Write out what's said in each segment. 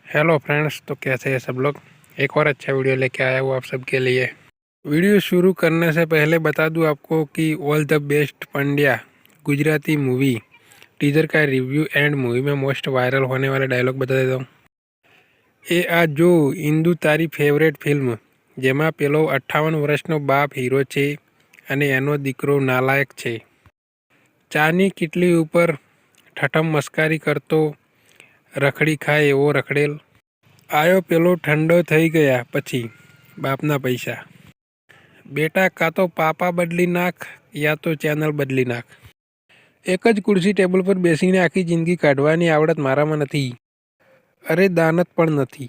Hello friends, तो कैसे हैं सब लोग। एक और अच्छा वीडियो लेके आया हूँ आप सबके लिए। वीडियो शुरू करने से पहले बता दूँ आपको कि all the best Pandya Gujarati movie teaser का रिव्यू एंड मूवी में मोस्ट वायरल होने वाला डायलॉग बता देता हूँ। એ આ જો ઇન્દુ તારી ફેવરેટ ફિલ્મ જેમાં પેલો 58 વર્ષનો બાપ હીરો છે અને એનો દીકરો નાલાયક છે. ચાની કીટલી ઉપર ઠઠમ મસ્કારી કરતો રખડી ખાય એવો રખડેલ. આયો પેલો ઠંડો થઈ ગયા પછી બાપના પૈસા. બેટા કાં તો પાપા બદલી નાખ યા તો ચેનલ બદલી નાખ. એક જ ખુરશી ટેબલ પર બેસીને આખી જિંદગી કાઢવાની આવડત મારામાં નથી. અરે દાનત પણ નથી.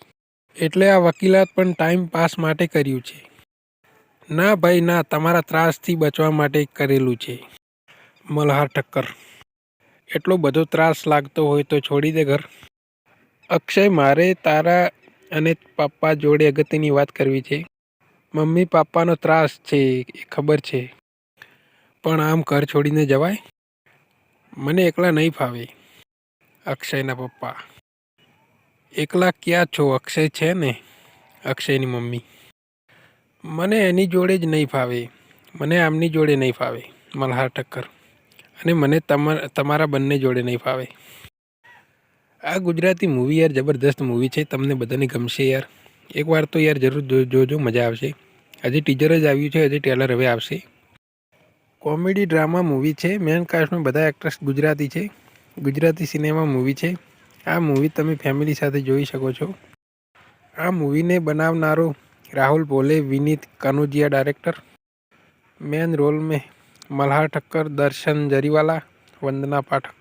એટલે આ વકીલાત પણ ટાઈમ પાસ માટે કર્યું છે. ના ભાઈ ના, તમારા ત્રાસથી બચવા માટે કરેલું છે. મલ્હાર ઠક્કર: એટલો બધો ત્રાસ લાગતો હોય તો છોડી દે ઘર. અક્ષય: મારે તારા અને પપ્પા જોડે અગત્યની વાત કરવી છે. મમ્મી પપ્પાનો ત્રાસ છે એ ખબર છે, પણ આમ ઘર છોડીને જવાય? મને એકલા નહીં ફાવે. અક્ષયના પપ્પા: એકલા ક્યાં છો, અક્ષય છે ને. અક્ષયની મમ્મી: મને એની જોડે જ નહીં ફાવે, મને આમની જોડે નહીં ફાવે. મલ્હાર ઠક્કર: અને મને તમારા બંને જોડે નહીં ફાવે. આ ગુજરાતી મૂવી યાર જબરદસ્ત મૂવી છે, તમને બધાને ગમશે યાર. એકવાર તો યાર જરૂર જોજો, મજા આવશે. હજી ટીઝર જ આવ્યું છે, હજી ટ્રેલર હવે આવશે. કોમેડી ડ્રામા મૂવી છે. મેન કાસ્ટમાં બધા એક્ટ્રેસ ગુજરાતી છે. ગુજરાતી સિનેમા મૂવી છે. આ મૂવી તમે ફેમિલી સાથે જોઈ શકો છો. આ મૂવીને બનાવનારો રાહુલ ભોલે, વિનીત કનોજિયા ડાયરેક્ટર. મેન રોલ में મલ્હાર ઠક્કર, દર્શન જરીવાલા, વંદના પાઠક.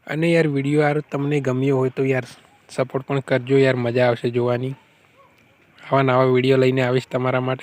અને યાર વિડીયો યાર તમને ગમ્યો હોય તો યાર સપોર્ટ પણ કરજો યાર, મજા આવશે જોવાની. આવા નવા વિડીયો લઈને આવીશ તમારા માટે.